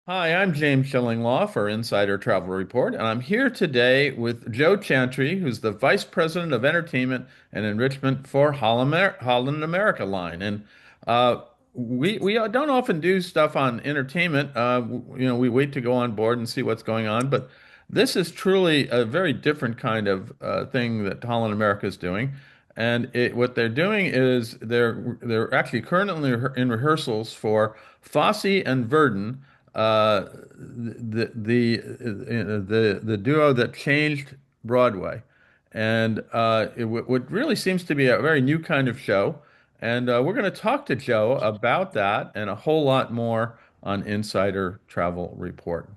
Hi, I'm James Shillinglaw for Insider Travel Report, and I'm here today with Joe Chantry, who's the Vice President of Entertainment and Enrichment for Holland America Line. And uh, we don't often do stuff on entertainment. We wait to go on board and see what's going on, but this is truly a very different kind of thing that Holland America is doing. And what they're doing is they're actually currently in rehearsals for Fosse and Verdon, the duo that changed Broadway, and what really seems to be a very new kind of show. And we're going to talk to Joe about that and a whole lot more on Insider Travel Report.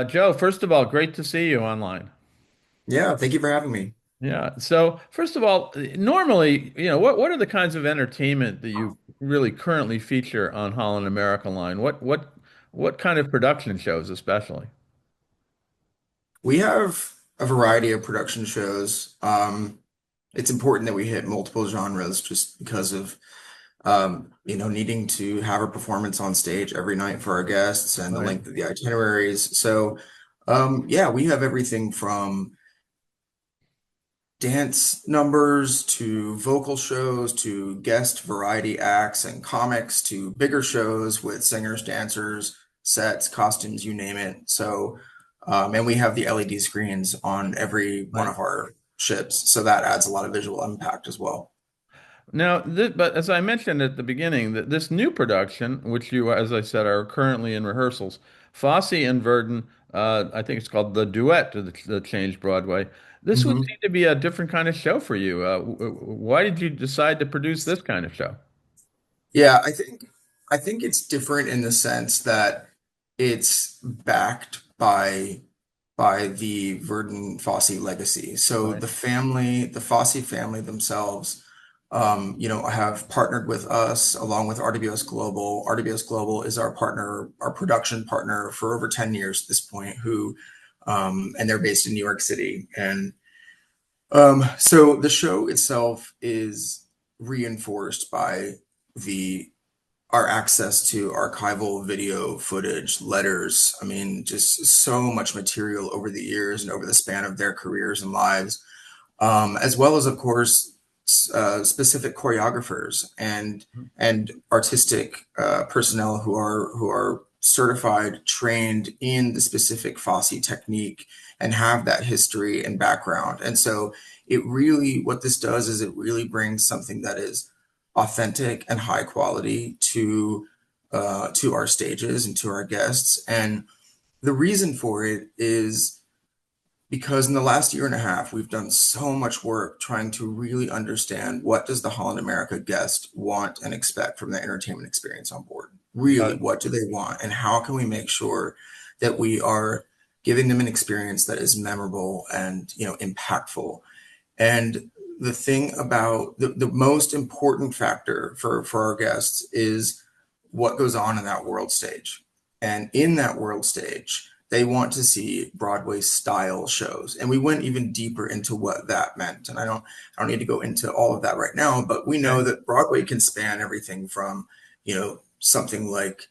Joe, first of all, great to see you online. Yeah, thank you for having me. Yeah. So first of all, normally, what are the kinds of entertainment that you really currently feature on Holland America Line? What kind of production shows, especially? We have a variety of production shows. It's important that we hit multiple genres just because of needing to have a performance on stage every night for our guests and the Right. length of the itineraries. So, yeah, we have everything from dance numbers to vocal shows to guest variety acts and comics to bigger shows with singers, dancers, sets, costumes, you name it. So, and we have the LED screens on every one Right. of our ships, so that adds a lot of visual impact as well. Now, but as I mentioned at the beginning, that this new production, which you, as I said, are currently in rehearsals, Fosse and Verdon, I think it's called the Duet that changed Broadway. This would Mhm. seem to be a different kind of show for you. Why did you decide to produce this kind of show? Yeah, I think it's different in the sense that it's backed by the Verdon Fosse legacy. So Right. the family, the Fosse family themselves, have partnered with us along with RWS Global. RWS Global is our partner, our production partner for over 10 years at this point, and they're based in New York City. And so the show itself is reinforced by the our access to archival video footage, letters. I mean, just so much material over the years and over the span of their careers and lives, as well as, of course, specific choreographers and artistic personnel who are certified, trained in the specific Fosse technique and have that history and background. And so what this does is it really brings something that is authentic and high quality to our stages and to our guests. And the reason for it is because in the last year and a half, we've done so much work trying to really understand what does the Holland America guest want and expect from the entertainment experience on board. Really, Got what do they want, and how can we make sure that we are giving them an experience that is memorable and impactful? And the thing about the most important factor for our guests is what goes on in that world stage. And in that world stage, they want to see Broadway style shows. And we went even deeper into what that meant. And I don't need to go into all of that right now, but we know it. that Broadway can span everything from, something like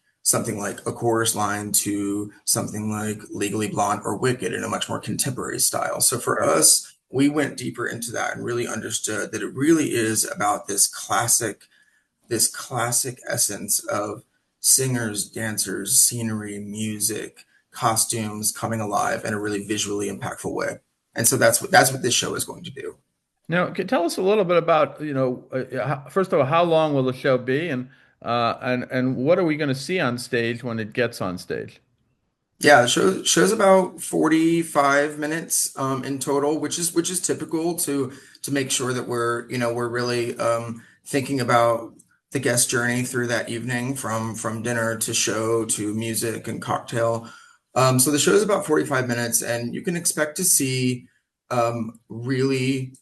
a chorus line to something like Legally Blonde or Wicked in a much more contemporary style. So for Right. us, we went deeper into that and really understood that it really is about this classic essence of singers, dancers, scenery, music, costumes coming alive in a really visually impactful way. And so that's what this show is going to do. Now, tell us a little bit about, first of all, how long will the show be, and what are we going to see on stage when it gets on stage? Yeah, the show's about 45 minutes in total, which is typical to make sure that we're really thinking about the guest journey through that evening from dinner to show to music and cocktail. So the show is about 45 minutes, and you can expect to see really.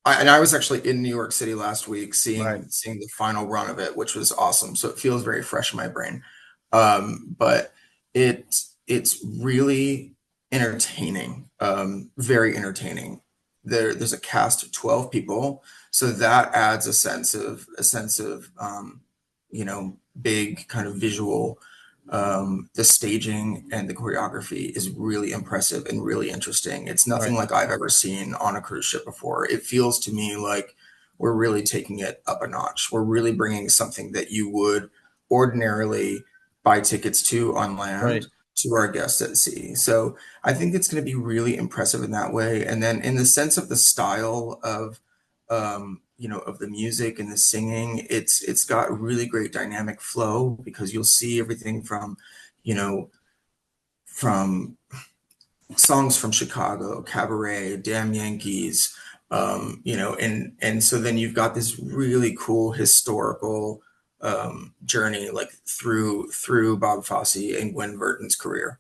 And I was actually in New York City last week, Right. seeing the final run of it, which was awesome. So it feels very fresh in my brain. But it's really entertaining, very entertaining. There's a cast of 12 people, so that adds a sense of big kind of visual. The staging and the choreography is really impressive and really interesting. It's nothing Right. like I've ever seen on a cruise ship before. It feels to me like we're really taking it up a notch. We're really bringing something that you would ordinarily buy tickets to on land Right. to our guests at sea. So I think it's going to be really impressive in that way. And then in the sense of the style of the music and the singing, it's got really great dynamic flow because you'll see everything you know, from songs from Chicago, Cabaret, Damn Yankees, and so then you've got this really cool historical journey like through Bob Fosse and Gwen Verdon's career.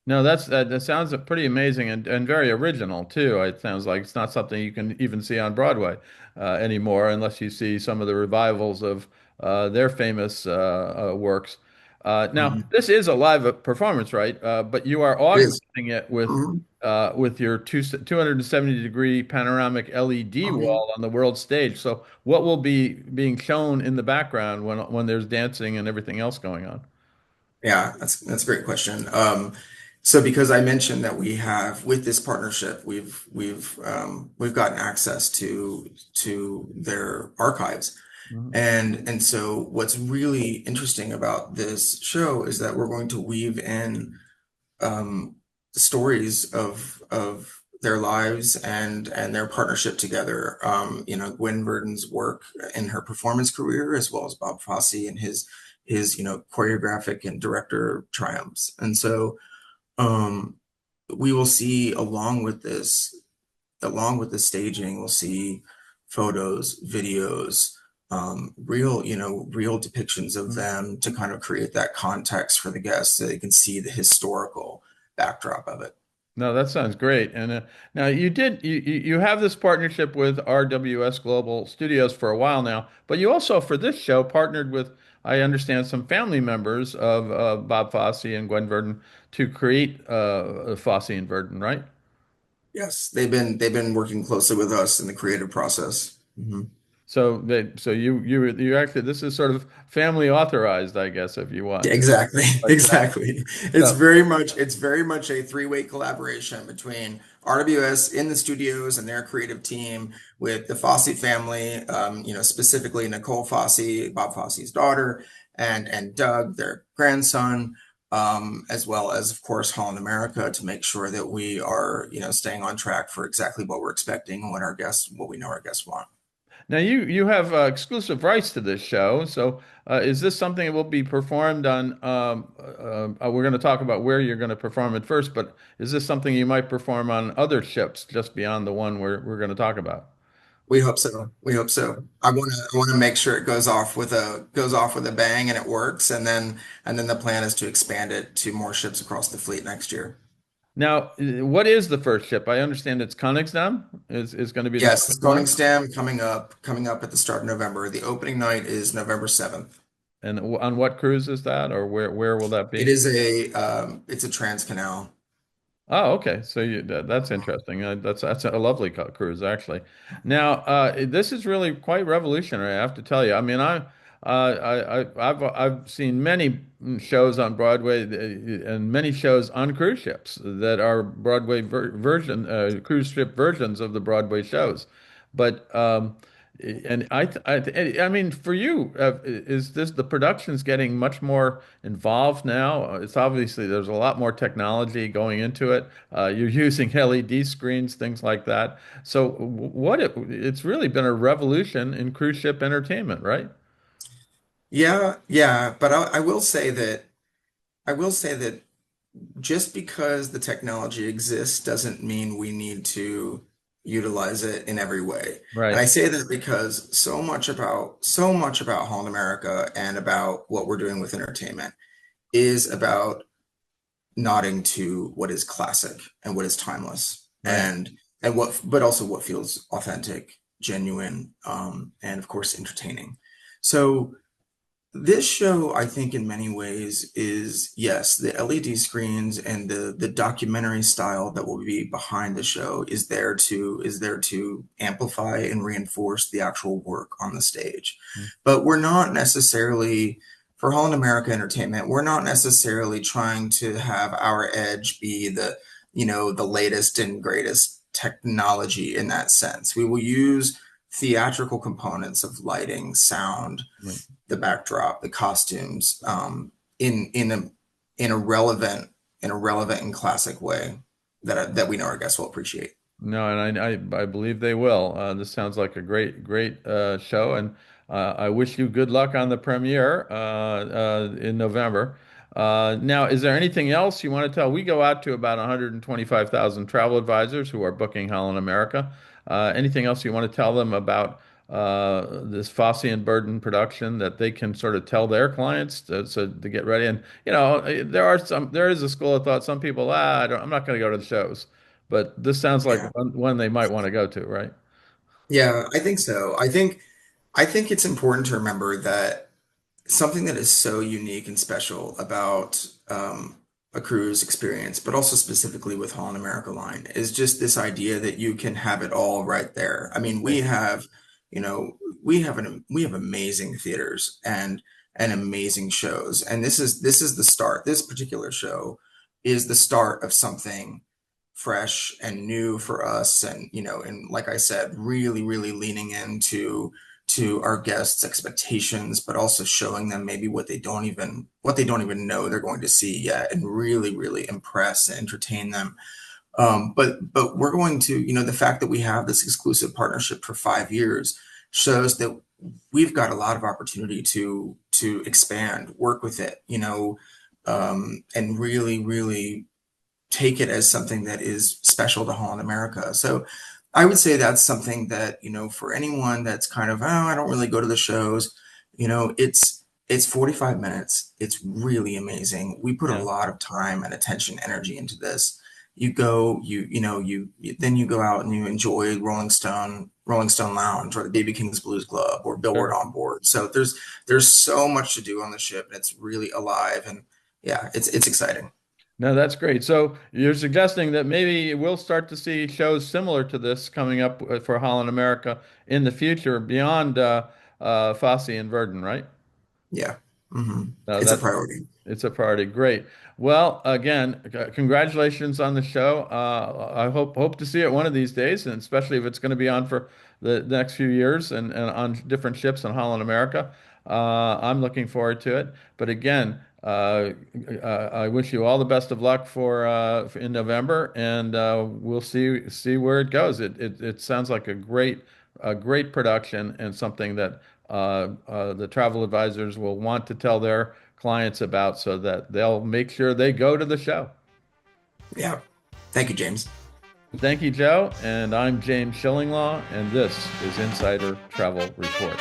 No, that sounds pretty amazing and very original too. It sounds like it's not something you can even see on Broadway anymore, unless you see some of the revivals of their famous works. Now, Mhm. this is a live performance, right? But you are It is. augmenting it Mhm. with your 270-degree panoramic LED Mhm. wall on the world stage. So, what will be being shown in the background when there's dancing and everything else going on? Yeah, that's a great question. So because I mentioned that we have with this partnership, we've gotten access to their archives, Mhm. and so what's really interesting about this show is that we're going to weave in the stories of their lives and their partnership together. Gwen Verdon's work in her performance career, as well as Bob Fosse and his choreographic and director triumphs. And so um, we will see along with the staging, we'll see photos, videos, real depictions of them to kind of create that context for the guests so they can see the historical backdrop of it. No, that sounds great. And now you have this partnership with RWS Global Studios for a while now, but you also for this show partnered with, I understand, some family members of Bob Fosse and Gwen Verdon to create Fosse and Verdon, right? Yes, they've been working closely with us in the creative process. Mhm. So you actually, this is sort of family authorized, I guess, if you want. Exactly, But exactly. so It's very much a three-way collaboration between RWS in the studios and their creative team with the Fosse family, specifically Nicole Fosse, Bob Fosse's daughter, and Doug, their grandson, as well as, of course, Holland America to make sure that we are, staying on track for exactly what we're expecting and what we know our guests want. now you have exclusive rights to this show. So is this something that will be performed on? We're going to talk about where you're going to perform it first, but is this something you might perform on other ships just beyond the one we're going to talk about? We hope so. We hope so. I want to make sure it goes off with a bang and it works, and then the plan is to expand it to more ships across the fleet next year. Now, what is the first ship? I understand it's Koenigsdam is going to be the Yes, it's first one, Koningsdam coming up at the start of November. The opening night is November 7th. and on what cruise is that, or where will that be? It's a trans canal. Oh, okay. So that's interesting. That's a lovely cruise, actually. Now, this is really quite revolutionary, I have to tell you. I mean, I've seen many shows on Broadway and many shows on cruise ships that are Broadway cruise ship versions of the Broadway shows, but and I mean, for you, is this the production's getting much more involved now? It's obviously there's a lot more technology going into it. You're using LED screens, things like that. So it's really been a revolution in cruise ship entertainment, right? Yeah, yeah, but I will say that just because the technology exists doesn't mean we need to utilize it in every way. And Right, I say that because so much about Holland America and about what we're doing with entertainment is about nodding to what is classic and what is timeless right. but also what feels authentic, genuine, and of course entertaining. So This show, I think, in many ways is yes, the LED screens and the documentary style that will be behind the show is there to amplify and reinforce the actual work on the stage. Mm, But we're not necessarily for Holland America Entertainment, we're not necessarily trying to have our edge be the latest and greatest technology in that sense. We will use theatrical components of lighting, sound, right. the backdrop, the costumes, in a relevant and classic way that we know our guests will appreciate. No, and I believe they will. This sounds like a great show, and I wish you good luck on the premiere in November. Now, is there anything else you want to tell? We go out to about 125,000 travel advisors who are booking Holland America. Anything else you want to tell them about this Fosse and Burden production that they can sort of tell their clients to get ready? And there is a school of thought. Some people, I'm not going to go to the shows. But this sounds like Yeah. one they might want to go to, right? Yeah, I think so. I think it's important to remember that something that is so unique and special about a cruise experience, but also specifically with Holland America Line, is just this idea that you can have it all right there. I mean, Right. you know, we have amazing theaters and amazing shows, and this is the start. This particular show is the start of something fresh and new for us, and and like I said, really leaning into to our guests' expectations, but also showing them maybe what they don't even know they're going to see yet, and really impress and entertain them. But we're going to, the fact that we have this exclusive partnership for 5 years shows that we've got a lot of opportunity to expand, work with it, and really take it as something that is special to Holland America. So I would say that's something that, for anyone that's kind of, oh, I don't really go to the shows, it's 45 minutes. It's really amazing. We put a Yeah, lot of time and attention, energy into this. You go, then you go out and you enjoy Rolling Stone Lounge or the Baby King's Blues Club or Billboard sure. on Board. So there's so much to do on the ship, and it's really alive, and yeah, it's exciting. No, that's great. So you're suggesting that maybe we'll start to see shows similar to this coming up for Holland America in the future beyond Fosse and Verdon, right? Yeah. hmm No, It's a that's priority. it's a priority. Great. Well, again, congratulations on the show. I hope to see it one of these days, and especially if it's going to be on for the next few years and on different ships in Holland America. I'm looking forward to it. But again, I wish you all the best of luck for in November, and we'll see where it goes. It sounds like a great production and something that the travel advisors will want to tell their clients about so that they'll make sure they go to the show. Yeah. Thank you, James. Thank you, Joe. And I'm James Shillinglaw, and this is Insider Travel Report.